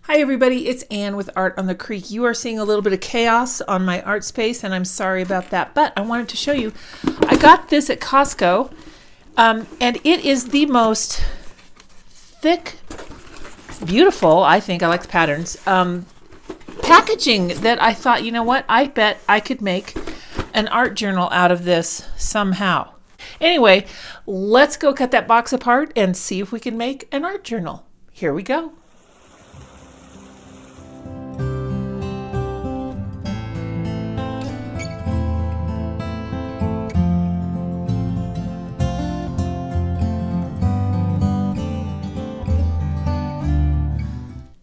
Hi everybody, it's Ann with Art on the Creek. You are seeing a little bit of chaos on my art space and I'm sorry about that, but I wanted to show you. I got this at Costco and it is the most thick, beautiful, I think, I like the patterns, packaging that I thought, you know what, I bet I could make an art journal out of this somehow. Anyway, let's go cut that box apart and see if we can make an art journal. Here we go.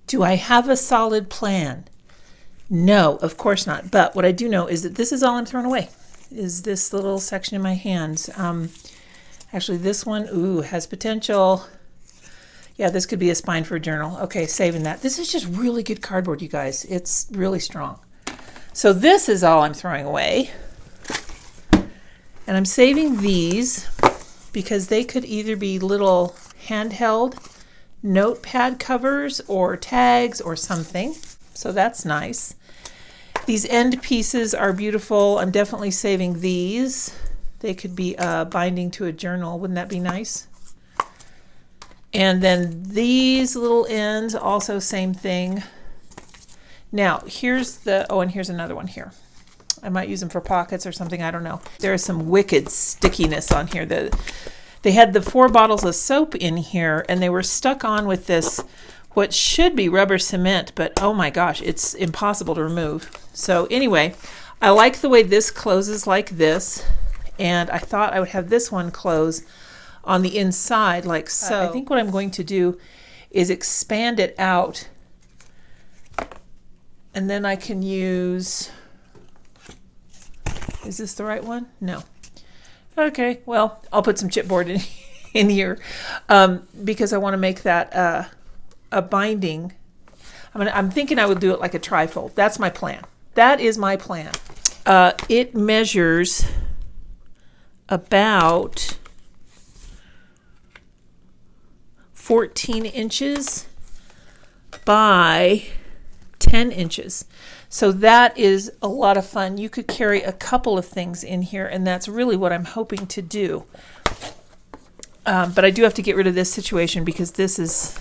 Do I have a solid plan? No, of course not. But what I do know is that this is all I'm throwing away, is this little section in my hands. Actually, this one, has potential. Yeah, this could be a spine for a journal. Okay, saving that. This is just really good cardboard, you guys. It's really strong. So this is all I'm throwing away. And I'm saving these because they could either be little handheld notepad covers or tags or something, so that's nice. These end pieces are beautiful. I'm definitely saving these. They could be binding to a journal. Wouldn't that be nice? And then these little ends, also same thing. Now here's the, and here's another one here. I might use them for pockets or something, I don't know. There is some wicked stickiness on here. They had the 4 bottles of soap in here and they were stuck on with this, what should be rubber cement, but oh my gosh, it's impossible to remove. So anyway, I like the way this closes like this, and I thought I would have this one close on the inside like so. I think what I'm going to do is expand it out, and then I can use, is this the right one? No. Okay, well, I'll put some chipboard in here because I want to make that a binding. I'm thinking I would do it like a trifold. That's my plan. That is my plan. It measures about 14 inches by 10 inches. So that is a lot of fun. You could carry a couple of things in here, and that's really what I'm hoping to do. But I do have to get rid of this situation because this is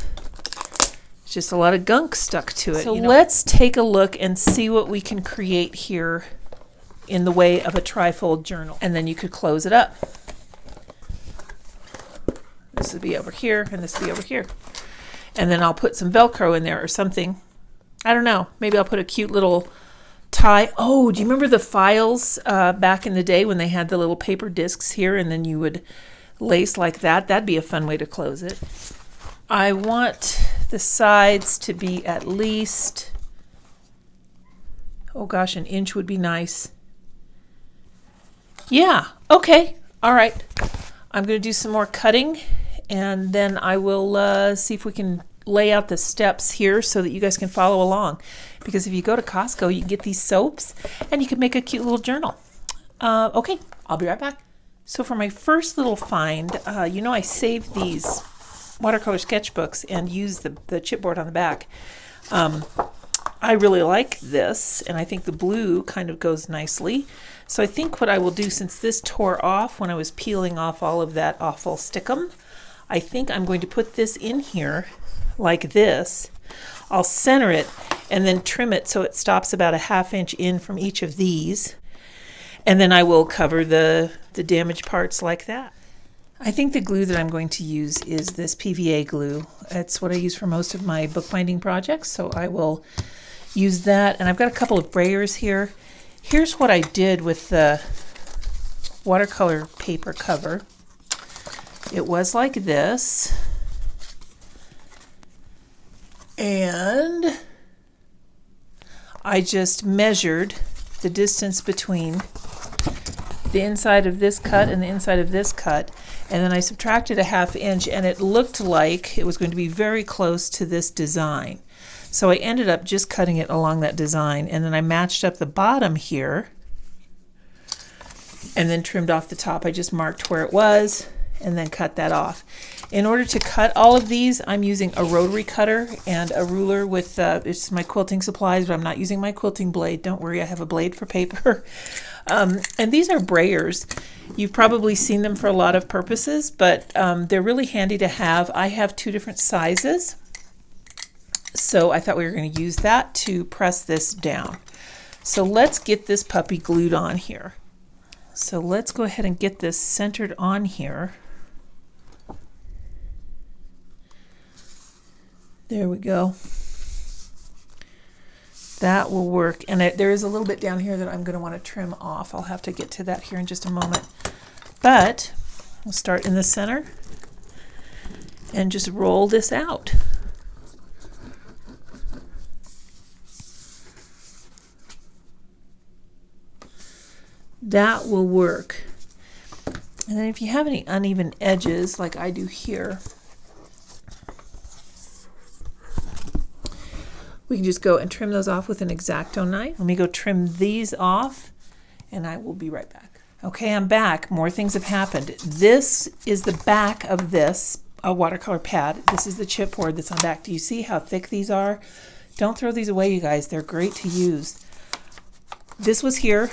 just a lot of gunk stuck to it. So let's take a look and see what we can create here in the way of a trifold journal. And then you could close it up. This would be over here, and this would be over here. And then I'll put some Velcro in there or something. I don't know. Maybe I'll put a cute little tie. Oh, do you remember the files back in the day when they had the little paper discs here and then you would lace like that? That'd be a fun way to close it. I want the sides to be at least, oh gosh, an inch would be nice. Yeah, okay, all right. I'm going to do some more cutting and then I will see if we can lay out the steps here so that you guys can follow along, because if you go to Costco you can get these soaps and you can make a cute little journal. Okay, I'll be right back. So for my first little find, I saved these watercolor sketchbooks and used the chipboard on the back. I really like this and I think the blue kind of goes nicely. So I think what I will do, since this tore off when I was peeling off all of that awful stickum, I think I'm going to put this in here like this. I'll center it and then trim it so it stops about a ½ inch in from each of these, and then I will cover the damaged parts like that. I think the glue that I'm going to use is this PVA glue. It's what I use for most of my bookbinding projects, so I will use that. And I've got a couple of Brayers here. Here's what I did with the watercolor paper cover. It was like this. And I just measured the distance between the inside of this cut and the inside of this cut, and then I subtracted a ½ inch, and it looked like it was going to be very close to this design. So I ended up just cutting it along that design, and then I matched up the bottom here and then trimmed off the top. I just marked where it was and then cut that off. In order to cut all of these, I'm using a rotary cutter and a ruler with, it's my quilting supplies, but I'm not using my quilting blade. Don't worry, I have a blade for paper. And these are Brayers. You've probably seen them for a lot of purposes, but they're really handy to have. I have 2 different sizes, so I thought we were going to use that to press this down. So let's get this puppy glued on here. So let's go ahead and get this centered on here. There we go. That will work. And there is a little bit down here that I'm going to want to trim off. I'll have to get to that here in just a moment. But we'll start in the center and just roll this out. That will work. And then if you have any uneven edges like I do here, we can just go and trim those off with an X-Acto knife. Let me go trim these off and I will be right back. Okay, I'm back. More things have happened. This is the back of this watercolor pad. This is the chipboard that's on back. Do you see how thick these are? Don't throw these away, you guys. They're great to use. This was here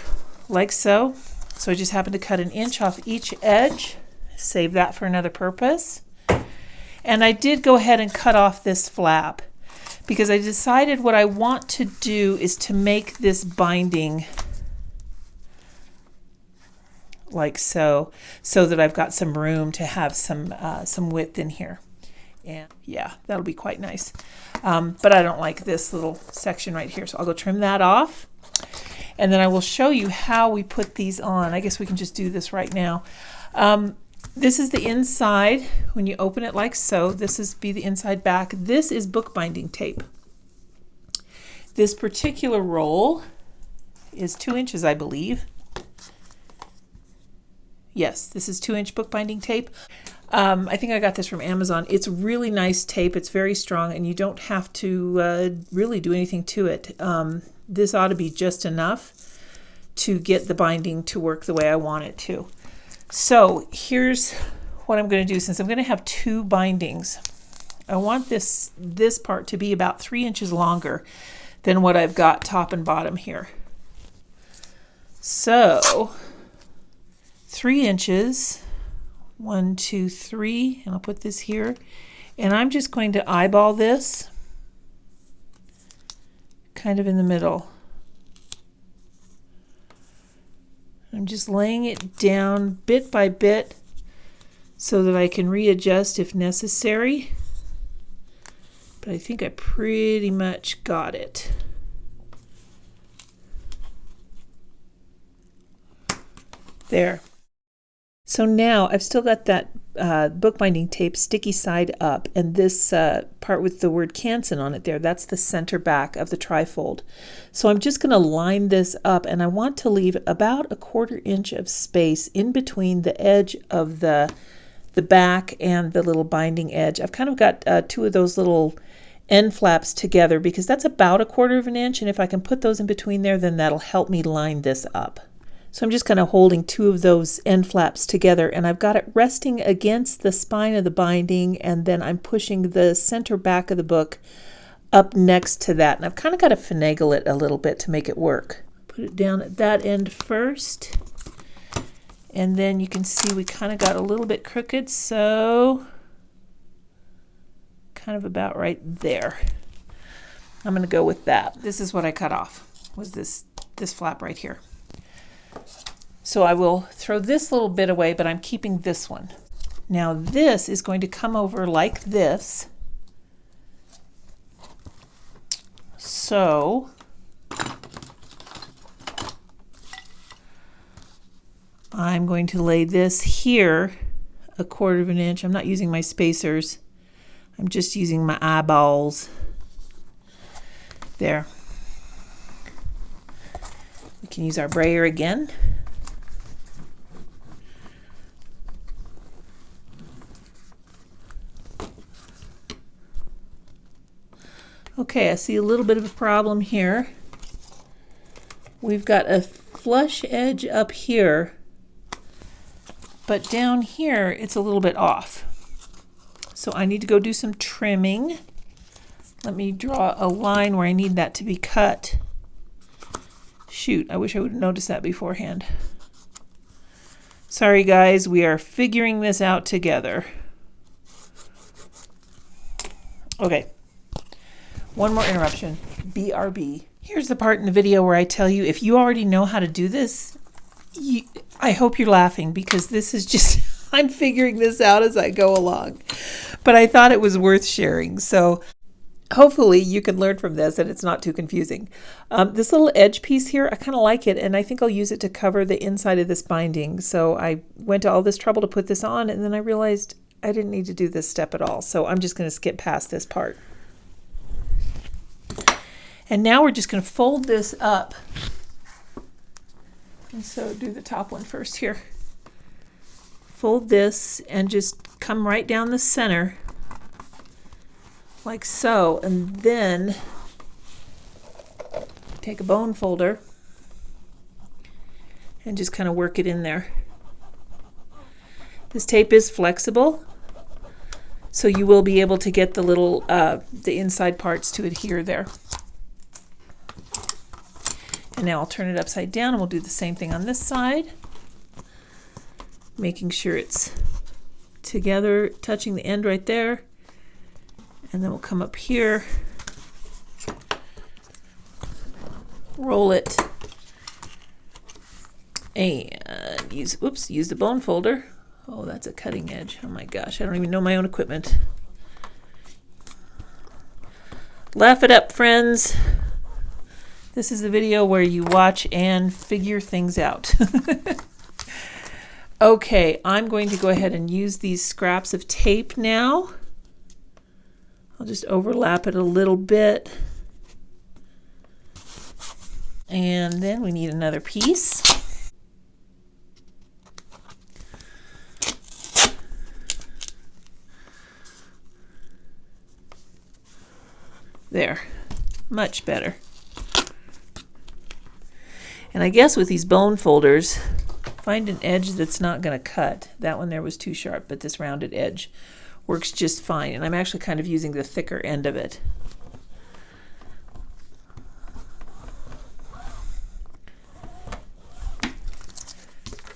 like so. So I just happened to cut 1 inch off each edge. Save that for another purpose. And I did go ahead and cut off this flap, because I decided what I want to do is to make this binding like so, so that I've got some room to have some width in here. And yeah, that'll be quite nice. But I don't like this little section right here, so I'll go trim that off. And then I will show you how we put these on. I guess we can just do this right now. This is the inside. When you open it like so, this is be the inside back. This is bookbinding tape. This particular roll is 2 inches, I believe. Yes, this is 2-inch bookbinding tape. I think I got this from Amazon. It's really nice tape. It's very strong, and you don't have to really do anything to it. This ought to be just enough to get the binding to work the way I want it to. So here's what I'm going to do. Since I'm going to have 2 bindings, I want this part to be about 3 inches longer than what I've got top and bottom here. So 3 inches, 1, 2, 3, and I'll put this here. And I'm just going to eyeball this kind of in the middle. I'm just laying it down bit by bit so that I can readjust if necessary. But I think I pretty much got it. There. So now I've still got that bookbinding tape sticky side up, and this part with the word Canson on it there, that's the center back of the trifold. So I'm just going to line this up, and I want to leave about 1/4 inch of space in between the edge of the back and the little binding edge. I've kind of got 2 of those little end flaps together because that's about 1/4 inch, and if I can put those in between there, then that'll help me line this up. So I'm just kind of holding 2 of those end flaps together, and I've got it resting against the spine of the binding, and then I'm pushing the center back of the book up next to that. And I've kind of got to finagle it a little bit to make it work. Put it down at that end first, and then you can see we kind of got a little bit crooked, so kind of about right there. I'm going to go with that. This is what I cut off, was this flap right here. So I will throw this little bit away, but I'm keeping this one. Now this is going to come over like this. So I'm going to lay this here 1/4 inch. I'm not using my spacers. I'm just using my eyeballs. There. We can use our brayer again. Okay, I see a little bit of a problem here. We've got a flush edge up here, but down here it's a little bit off. So I need to go do some trimming. Let me draw a line where I need that to be cut. Shoot, I wish I would have noticed that beforehand. Sorry guys, we are figuring this out together. Okay, one more interruption. BRB. Here's the part in the video where I tell you, if you already know how to do this, I hope you're laughing, because this is just, I'm figuring this out as I go along. But I thought it was worth sharing. So hopefully you can learn from this and it's not too confusing. This little edge piece here, I kind of like it, and I think I'll use it to cover the inside of this binding. So I went to all this trouble to put this on, and then I realized I didn't need to do this step at all. So I'm just going to skip past this part. And now we're just going to fold this up. And so do the top one first here. Fold this and just come right down the center like so, and then take a bone folder and just kind of work it in there. This tape is flexible, so you will be able to get the little the inside parts to adhere there. And now I'll turn it upside down, and we'll do the same thing on this side, making sure it's together, touching the end right there. And then we'll come up here, roll it, and use the bone folder. Oh, that's a cutting edge. Oh my gosh, I don't even know my own equipment. Laugh it up, friends. This is the video where you watch and figure things out. Okay, I'm going to go ahead and use these scraps of tape now. I'll just overlap it a little bit. And then we need another piece. There, much better. And I guess with these bone folders, find an edge that's not going to cut. That one there was too sharp, but this rounded edge works just fine. And I'm actually kind of using the thicker end of it.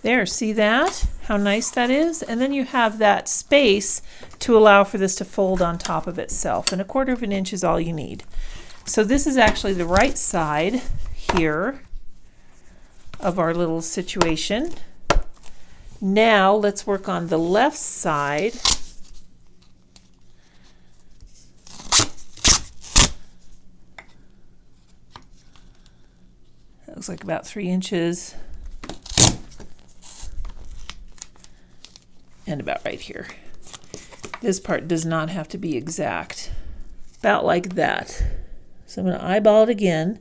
There, see that? How nice that is? And then you have that space to allow for this to fold on top of itself. And 1/4 of an inch is all you need. So this is actually the right side here of our little situation. Now let's work on the left side. That looks like about 3 inches. And about right here. This part does not have to be exact. About like that. So I'm going to eyeball it again.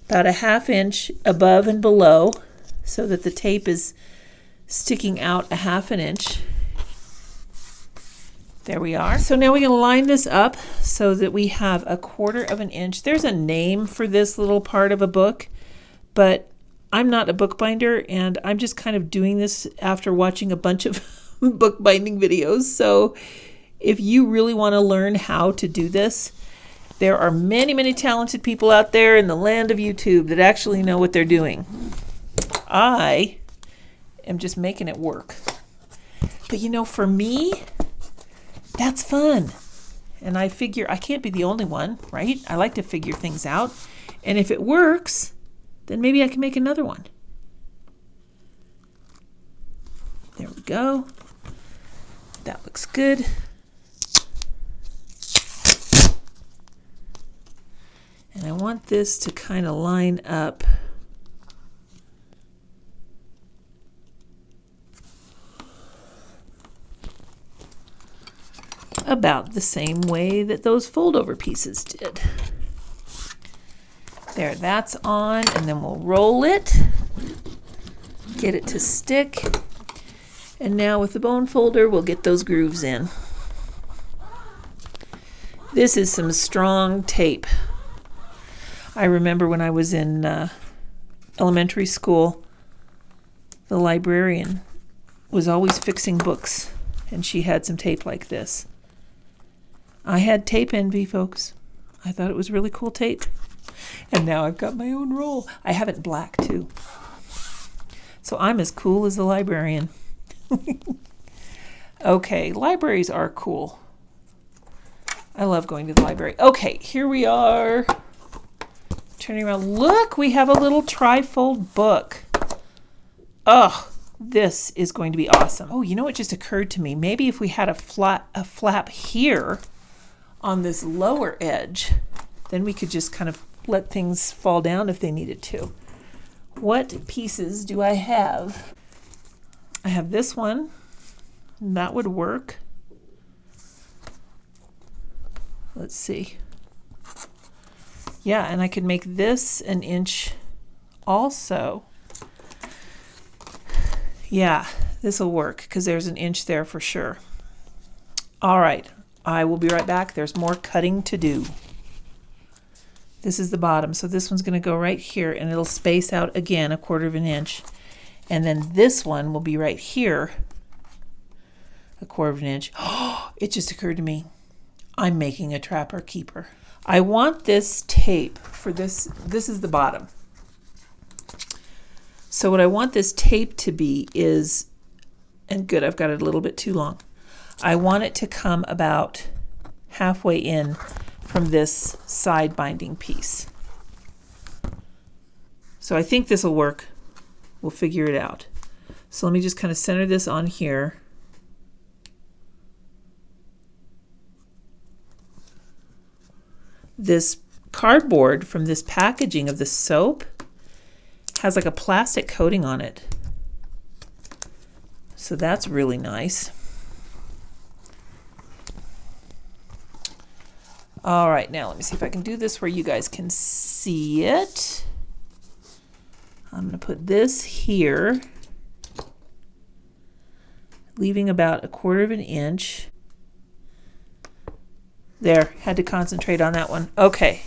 About 1/2 inch above and below, so that the tape is sticking out 1/2 inch. There we are. So now we're going to line this up so that we have 1/4 of an inch. There's a name for this little part of a book, but I'm not a bookbinder, and I'm just kind of doing this after watching a bunch of bookbinding videos. So if you really want to learn how to do this, there are many, many talented people out there in the land of YouTube that actually know what they're doing. I am just making it work. But you know, for me, that's fun. And I figure I can't be the only one, right? I like to figure things out. And if it works, then maybe I can make another one. There we go. That looks good. And I want this to kind of line up about the same way that those fold-over pieces did. There, that's on, and then we'll roll it, get it to stick, and now with the bone folder, we'll get those grooves in. This is some strong tape. I remember when I was in elementary school, the librarian was always fixing books, and she had some tape like this. I had tape envy, folks. I thought it was really cool tape. And now I've got my own roll. I have it black too. So I'm as cool as the librarian. Okay, libraries are cool. I love going to the library. Okay, here we are. Turning around. Look, we have a little trifold book. Oh, this is going to be awesome. Oh, you know what just occurred to me? Maybe if we had a flap here on this lower edge, then we could just kind of let things fall down if they needed to. What pieces do I have? I have this one. That would work. Let's see. Yeah, and I could make this an inch also. Yeah, this will work because there's an inch there for sure. All right, I will be right back. There's more cutting to do. This is the bottom, so this one's going to go right here, and it'll space out again 1/4 of an inch. And then this one will be right here, 1/4 of an inch. Oh, it just occurred to me. I'm making a trapper keeper. I want this tape for this. This is the bottom. So what I want this tape to be is, and good, I've got it a little bit too long. I want it to come about halfway in from this side binding piece. So I think this will work. We'll figure it out. So let me just kind of center this on here. This cardboard from this packaging of the soap has like a plastic coating on it. So that's really nice. All right, now let me see if I can do this where you guys can see it. I'm going to put this here, leaving about 1/4 of an inch. There, had to concentrate on that one. Okay.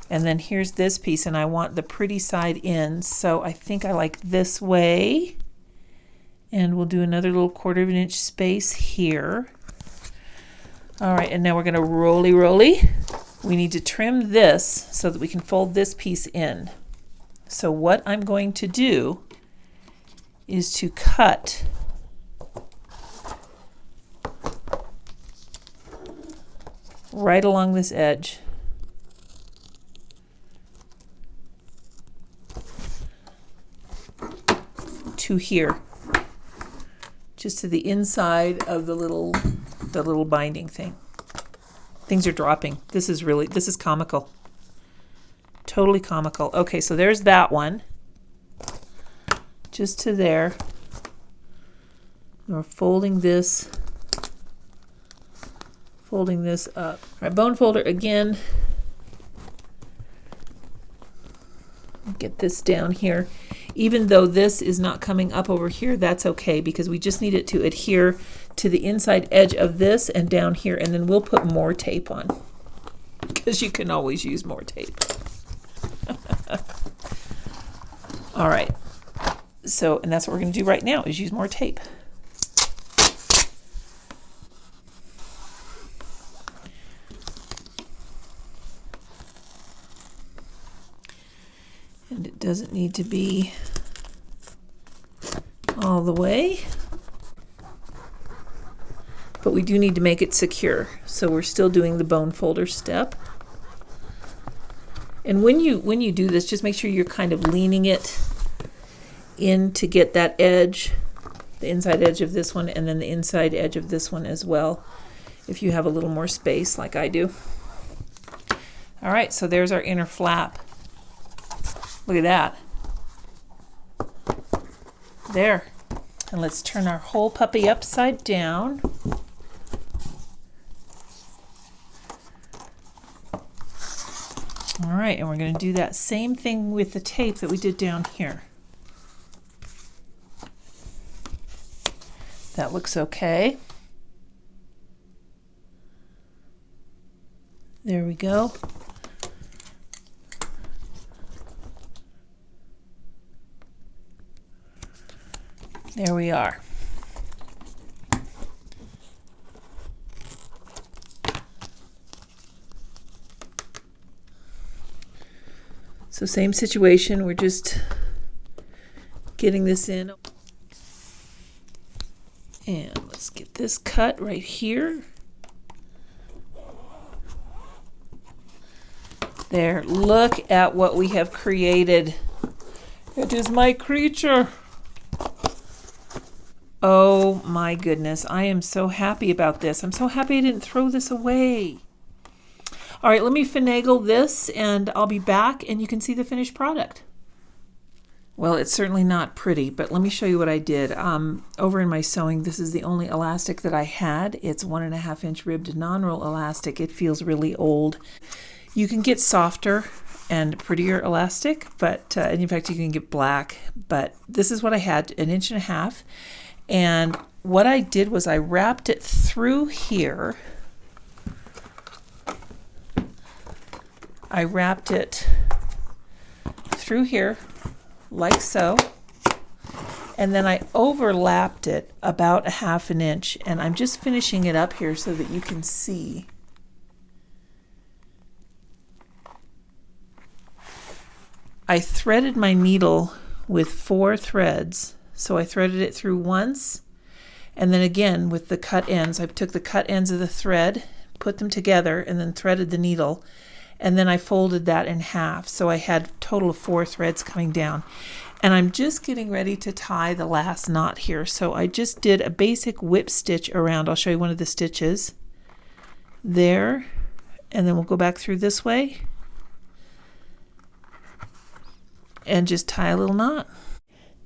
And then here's this piece, and I want the pretty side in, so I think I like this way. And we'll do another little 1/4 of an inch space here. All right, and now we're going to roly. We need to trim this so that we can fold this piece in. So what I'm going to do is to cut right along this edge. To here, just to the inside of the little binding thing. Things are dropping. This is comical. Totally comical. Okay, so there's that one. Just to there. We're folding this up. All right, bone folder again. Get this down here. Even though this is not coming up over here, that's okay, because we just need it to adhere to the inside edge of this and down here, and then we'll put more tape on, because you can always use more tape. All right, so, and that's what we're going to do right now, is use more tape. And it doesn't need to be all the way, but we do need to make it secure. So we're still doing the bone folder step. And when you do this, just make sure you're kind of leaning it in to get that edge, the inside edge of this one, and then the inside edge of this one as well, if you have a little more space like I do. All right, so there's our inner flap. Look at that. There. And let's turn our whole puppy upside down. All right, and we're going to do that same thing with the tape that we did down here. That looks okay. There we go. There we are. So same situation, we're just getting this in. And let's get this cut right here. There, look at what we have created. It is my creature. Oh my goodness, I am so happy about this. I'm so happy I didn't throw this away. All right, let me finagle this and I'll be back and you can see the finished product. Well, it's certainly not pretty, but let me show you what I did. Over in my sewing, this is the only elastic that I had. It's 1.5 inch ribbed non-roll elastic. It feels really old. You can get softer and prettier elastic, but and in fact you can get black, but this is what I had, 1.5 inches. And what I did was I wrapped it through here. I wrapped it through here like so, and then I overlapped it about 1/2 inch, and I'm just finishing it up here so that you can see. I threaded my needle with 4 threads. So I threaded it through once, and then again with the cut ends. I took the cut ends of the thread, put them together, and then threaded the needle, and then I folded that in half. So I had a total of 4 threads coming down. And I'm just getting ready to tie the last knot here. So I just did a basic whip stitch around. I'll show you one of the stitches. There, and then we'll go back through this way and just tie a little knot.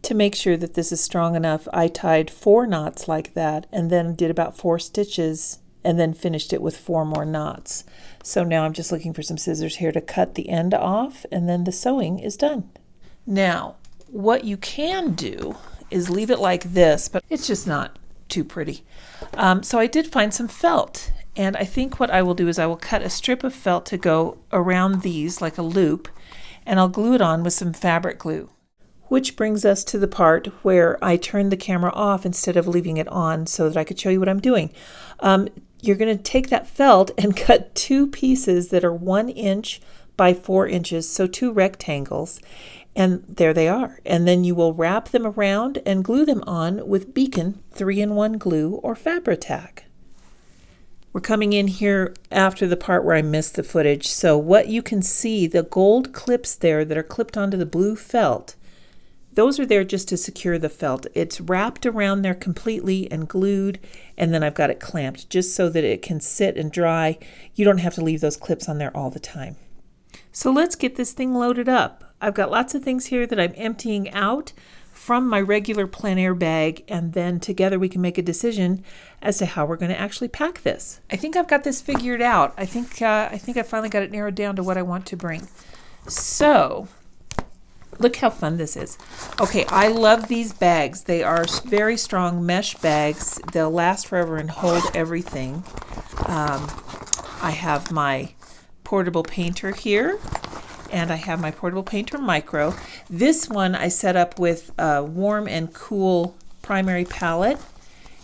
To make sure that this is strong enough, I tied 4 knots like that and then did about 4 stitches and then finished it with 4 more knots. So now I'm just looking for some scissors here to cut the end off, and then the sewing is done. Now, what you can do is leave it like this, but it's just not too pretty. So I did find some felt, and I think what I will do is I will cut a strip of felt to go around these like a loop, and I'll glue it on with some fabric glue. Which brings us to the part where I turned the camera off instead of leaving it on so that I could show you what I'm doing. You're going to take that felt and cut 2 pieces that are 1 inch by 4 inches, so 2 rectangles, and there they are. And then you will wrap them around and glue them on with Beacon 3-in-1 glue or Fabri-Tac. We're coming in here after the part where I missed the footage. So what you can see, the gold clips there that are clipped onto the blue felt, those are there just to secure the felt. It's wrapped around there completely and glued, and then I've got it clamped just so that it can sit and dry. You don't have to leave those clips on there all the time. So let's get this thing loaded up. I've got lots of things here that I'm emptying out from my regular plein air bag, and then together we can make a decision as to how we're going to actually pack this. I think I've got this figured out. I think I finally got it narrowed down to what I want to bring. So look how fun this is. Okay, I love these bags. They are very strong mesh bags. They'll last forever and hold everything. I have my portable painter here, and I have my portable painter micro. This one I set up with a warm and cool primary palette,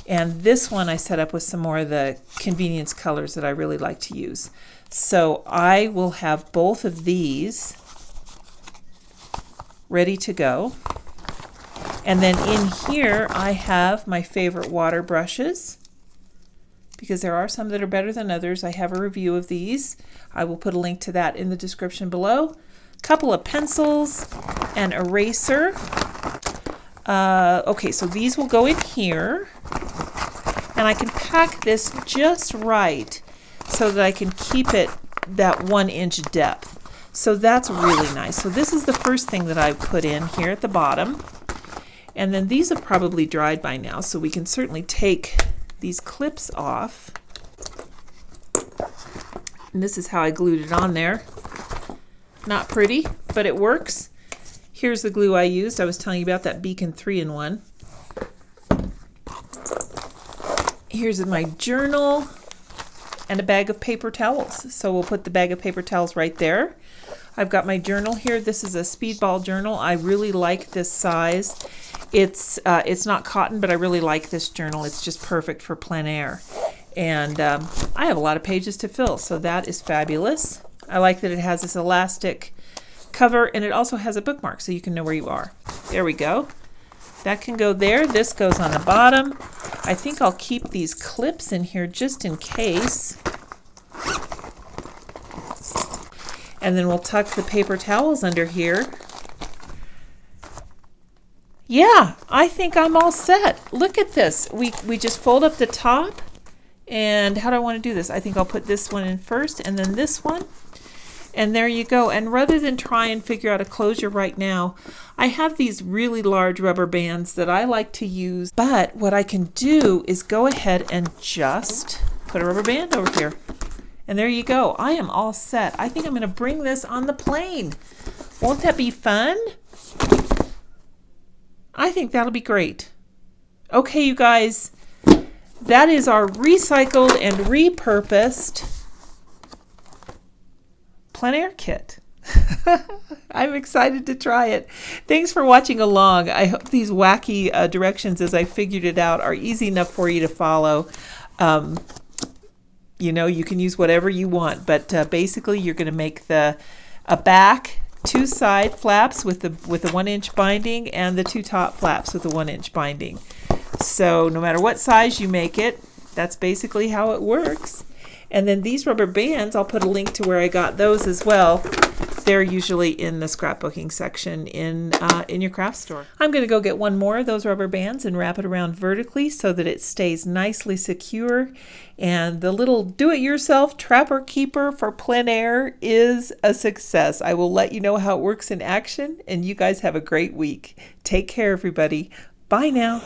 and this one I set up with some more of the convenience colors that I really like to use. So I will have both of these ready to go. And then in here I have my favorite water brushes, because there are some that are better than others. I have a review of these. I will put a link to that in the description below. A couple of pencils, an eraser. Okay, so these will go in here, and I can pack this just right so that I can keep it that 1 inch depth. So that's really nice. So this is the first thing that I put in here at the bottom. And then these have probably dried by now, so we can certainly take these clips off. And this is how I glued it on there. Not pretty, but it works. Here's the glue I used. I was telling you about that Beacon 3-in-1. Here's my journal and a bag of paper towels. So we'll put the bag of paper towels right there. I've got my journal here. This is a Speedball journal. I really like this size. It's not cotton, but I really like this journal. It's just perfect for plein air. And I have a lot of pages to fill, so that is fabulous. I like that it has this elastic cover, and it also has a bookmark so you can know where you are. There we go. That can go there. This goes on the bottom. I think I'll keep these clips in here just in case. And then we'll tuck the paper towels under here. Yeah, I think I'm all set. Look at this. We just fold up the top. And how do I want to do this? I think I'll put this one in first and then this one. And there you go. And rather than try and figure out a closure right now, I have these really large rubber bands that I like to use. But what I can do is go ahead and just put a rubber band over here. And there you go. I am all set. I think I'm going to bring this on the plane. Won't that be fun? I think that'll be great. Okay, you guys. That is our recycled and repurposed plein air kit. I'm excited to try it. Thanks for watching along. I hope these wacky directions as I figured it out are easy enough for you to follow. You know, you can use whatever you want, but basically you're going to make a back, 2 side flaps with the 1-inch binding, and the 2 top flaps with the 1-inch binding. So no matter what size you make it, that's basically how it works. And then these rubber bands, I'll put a link to where I got those as well. They're usually in the scrapbooking section in your craft store. I'm going to go get one more of those rubber bands and wrap it around vertically so that it stays nicely secure. And the little do-it-yourself trapper keeper for plein air is a success. I will let you know how it works in action, and you guys have a great week. Take care, everybody. Bye now.